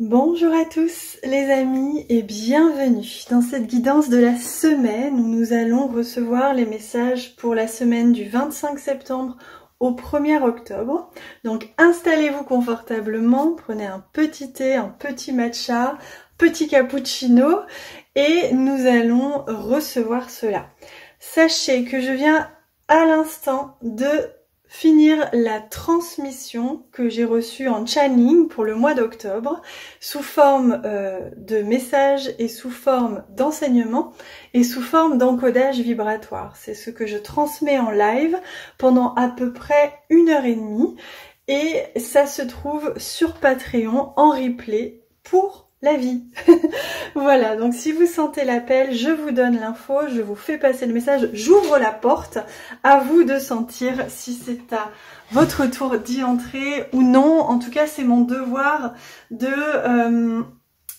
Bonjour à tous les amis et bienvenue dans cette guidance de la semaine où nous allons recevoir les messages pour la semaine du 25 septembre au 1er octobre. Donc installez-vous confortablement, prenez un petit thé, un petit matcha, petit cappuccino et nous allons recevoir cela. Sachez que je viens à l'instant de finir la transmission que j'ai reçue en channeling pour le mois d'octobre sous forme de messages et sous forme d'enseignement et sous forme d'encodage vibratoire. C'est ce que je transmets en live pendant à peu près 1h30 et ça se trouve sur Patreon en replay pour la vie. Voilà, donc si vous sentez l'appel, je vous donne l'info, je vous fais passer le message, j'ouvre la porte, à vous de sentir si c'est à votre tour d'y entrer ou non. En tout cas, c'est mon devoir de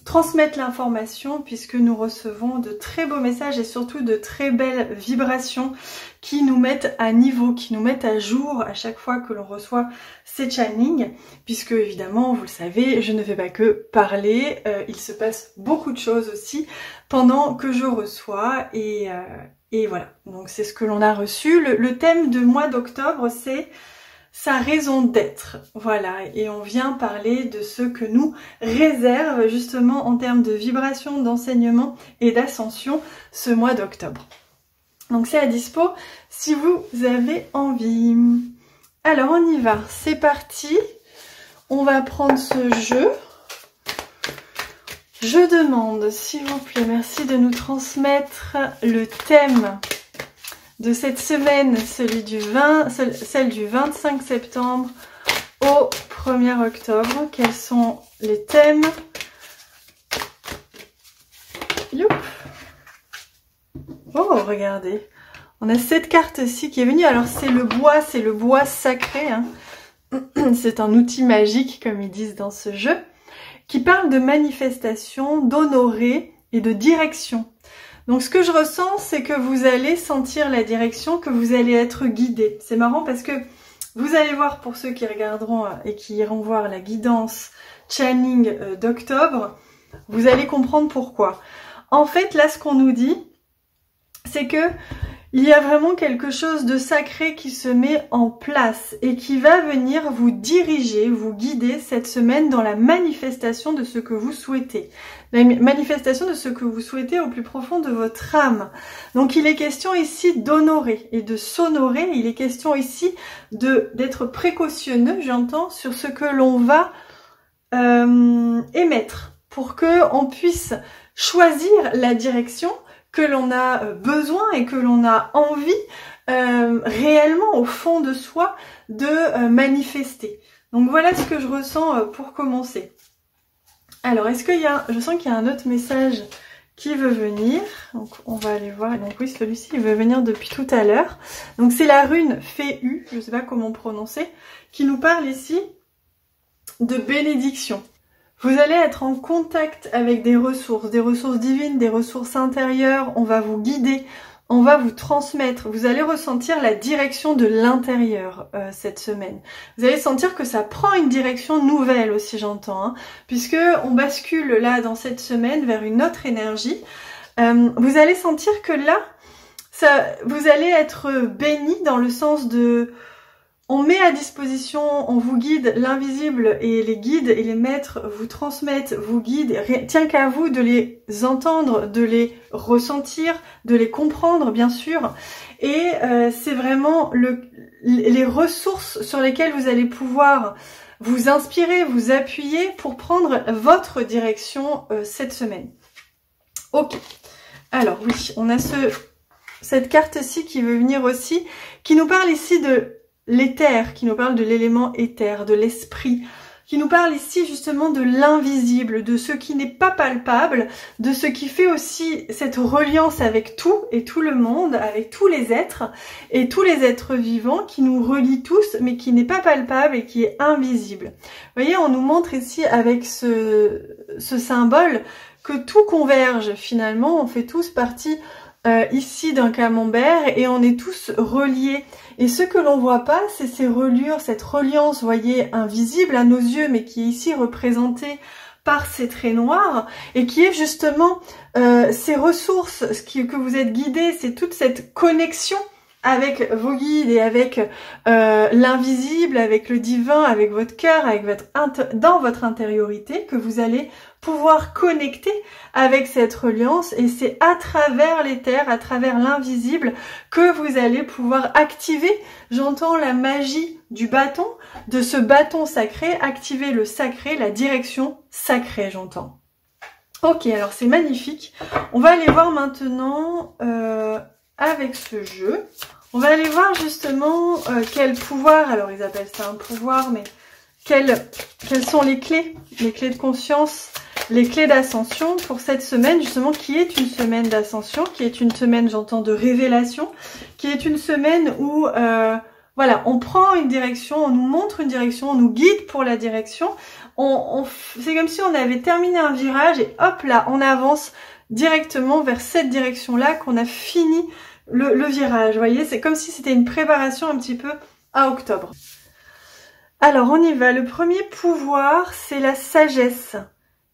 transmettre l'information puisque nous recevons de très beaux messages et surtout de très belles vibrations qui nous mettent à niveau, qui nous mettent à jour à chaque fois que l'on reçoit ces channelings, puisque évidemment, vous le savez, je ne fais pas que parler, il se passe beaucoup de choses aussi pendant que je reçois et voilà, donc c'est ce que l'on a reçu. Le thème de mois d'octobre, c'est sa raison d'être, voilà, et on vient parler de ce que nous réserve justement en termes de vibration, d'enseignement et d'ascension ce mois d'octobre. Donc c'est à dispo si vous avez envie. Alors on y va, c'est parti. On va prendre ce jeu. Je demande, s'il vous plaît, merci de nous transmettre le thème de cette semaine, celle du 25 septembre au 1er octobre. Quels sont les thèmes? Youp. Oh, regardez. On a cette carte-ci qui est venue. Alors, c'est le bois sacré. Hein. C'est un outil magique, comme ils disent dans ce jeu, qui parle de manifestation, d'honorer et de direction. Donc ce que je ressens, c'est que vous allez sentir la direction, que vous allez être guidé. C'est marrant parce que vous allez voir, pour ceux qui regarderont et qui iront voir la guidance channeling d'octobre, vous allez comprendre pourquoi. En fait, là, ce qu'on nous dit, c'est que il y a vraiment quelque chose de sacré qui se met en place et qui va venir vous diriger, vous guider cette semaine dans la manifestation de ce que vous souhaitez. La manifestation de ce que vous souhaitez au plus profond de votre âme. Donc il est question ici d'honorer et de s'honorer. Il est question ici d'être précautionneux, j'entends, sur ce que l'on va émettre pour que on puisse choisir la direction que l'on a besoin et que l'on a envie réellement au fond de soi de manifester. Donc voilà ce que je ressens pour commencer. Alors est-ce qu'il y a, je sens qu'il y a un autre message qui veut venir, donc on va aller voir. Donc oui, celui-ci il veut venir depuis tout à l'heure. Donc c'est la rune Féu, je ne sais pas comment prononcer, qui nous parle ici de bénédiction. Vous allez être en contact avec des ressources divines, des ressources intérieures, on va vous guider, on va vous transmettre, vous allez ressentir la direction de l'intérieur cette semaine. Vous allez sentir que ça prend une direction nouvelle aussi, j'entends, hein, puisque on bascule là dans cette semaine vers une autre énergie. Vous allez sentir que là, vous allez être béni dans le sens de... On met à disposition, on vous guide, l'invisible et les guides et les maîtres vous transmettent, vous guident. Tient qu'à vous de les entendre, de les ressentir, de les comprendre bien sûr. Et c'est vraiment les ressources sur lesquelles vous allez pouvoir vous inspirer, vous appuyer pour prendre votre direction cette semaine. Ok, alors oui, on a cette carte-ci qui veut venir aussi, qui nous parle ici de l'éther, qui nous parle de l'élément éther, de l'esprit, qui nous parle ici justement de l'invisible, de ce qui n'est pas palpable, de ce qui fait aussi cette reliance avec tout et tout le monde, avec tous les êtres et tous les êtres vivants qui nous relient tous, mais qui n'est pas palpable et qui est invisible. Vous voyez, on nous montre ici avec ce symbole que tout converge finalement, on fait tous partie ici d'un camembert et on est tous reliés. Et ce que l'on voit pas, c'est ces reliures, cette reliance, vous voyez, invisible à nos yeux, mais qui est ici représentée par ces traits noirs et qui est justement ces ressources, que vous êtes guidé, c'est toute cette connexion avec vos guides et avec l'invisible, avec le divin, avec votre cœur, avec dans votre intériorité que vous allez pouvoir connecter avec cette reliance, et c'est à travers l'éther, à travers l'invisible que vous allez pouvoir activer, j'entends la magie du bâton, de ce bâton sacré, activer le sacré, la direction sacrée, j'entends. Ok, alors c'est magnifique. On va aller voir maintenant avec ce jeu. On va aller voir justement quel pouvoir, alors ils appellent ça un pouvoir, mais quelles sont les clés de conscience, les clés d'ascension pour cette semaine justement, qui est une semaine d'ascension, qui est une semaine, j'entends, de révélation, qui est une semaine où voilà, on prend une direction, on nous montre une direction, on nous guide pour la direction. C'est comme si on avait terminé un virage et hop là, on avance directement vers cette direction-là, qu'on a fini le virage. Vous voyez, c'est comme si c'était une préparation un petit peu à octobre. Alors, on y va. Le premier pouvoir, c'est la sagesse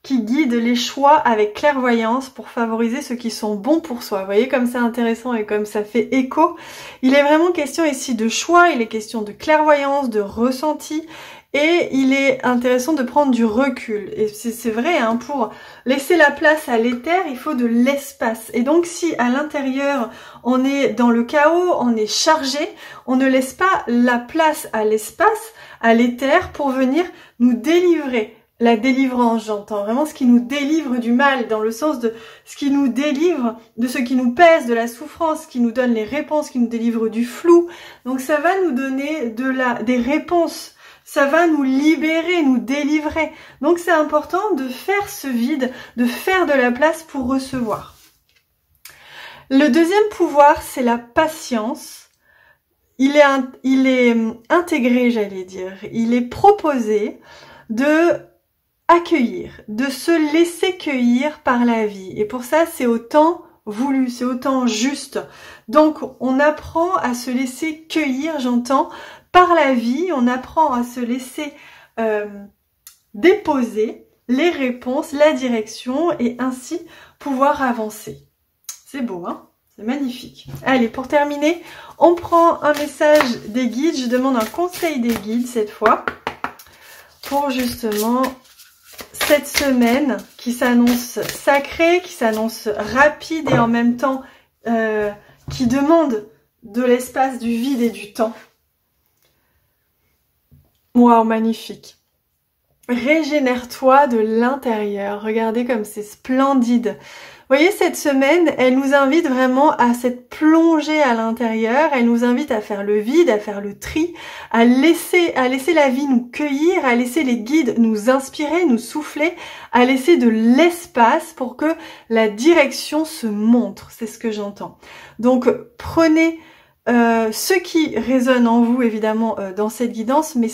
qui guide les choix avec clairvoyance pour favoriser ceux qui sont bons pour soi. Vous voyez comme c'est intéressant et comme ça fait écho. Il est vraiment question ici de choix, il est question de clairvoyance, de ressenti, et il est intéressant de prendre du recul. Et c'est vrai, hein, pour laisser la place à l'éther, il faut de l'espace. Et donc si à l'intérieur, on est dans le chaos, on est chargé, on ne laisse pas la place à l'espace, à l'éther, pour venir nous délivrer. La délivrance, j'entends vraiment ce qui nous délivre du mal, dans le sens de ce qui nous délivre de ce qui nous pèse, de la souffrance, qui nous donne les réponses, qui nous délivre du flou. Donc ça va nous donner des réponses, ça va nous libérer, nous délivrer. Donc c'est important de faire ce vide, de faire de la place pour recevoir. Le deuxième pouvoir, c'est la patience. Il est intégré, j'allais dire. Il est proposé de accueillir, de se laisser cueillir par la vie. Et pour ça, c'est au temps voulu, c'est au temps juste. Donc, on apprend à se laisser cueillir, j'entends, par la vie. On apprend à se laisser déposer les réponses, la direction, et ainsi pouvoir avancer. C'est beau, hein? C'est magnifique. Allez, pour terminer, on prend un message des guides. Je demande un conseil des guides cette fois, pour justement cette semaine qui s'annonce sacrée, qui s'annonce rapide et en même temps qui demande de l'espace, du vide et du temps. Waouh, magnifique. Régénère-toi de l'intérieur. Regardez comme c'est splendide. Vous voyez, cette semaine, elle nous invite vraiment à cette plongée à l'intérieur. Elle nous invite à faire le vide, à faire le tri, à laisser la vie nous cueillir, à laisser les guides nous inspirer, nous souffler, à laisser de l'espace pour que la direction se montre. C'est ce que j'entends. Donc, prenez ce qui résonne en vous, évidemment, dans cette guidance, mais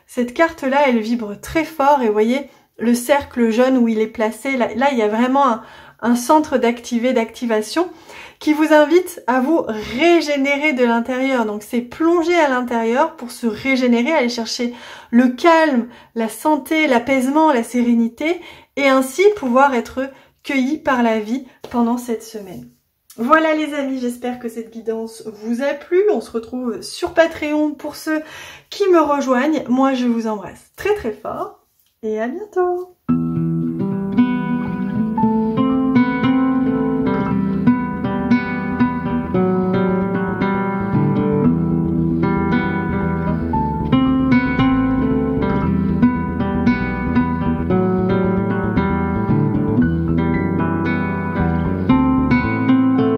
cette carte-là, elle vibre très fort, et vous voyez, le cercle jaune où il est placé, là il y a vraiment un centre d'activation qui vous invite à vous régénérer de l'intérieur. Donc c'est plonger à l'intérieur pour se régénérer, aller chercher le calme, la santé, l'apaisement, la sérénité, et ainsi pouvoir être cueilli par la vie pendant cette semaine. Voilà les amis, j'espère que cette guidance vous a plu. On se retrouve sur Patreon pour ceux qui me rejoignent. Moi je vous embrasse très très fort et à bientôt.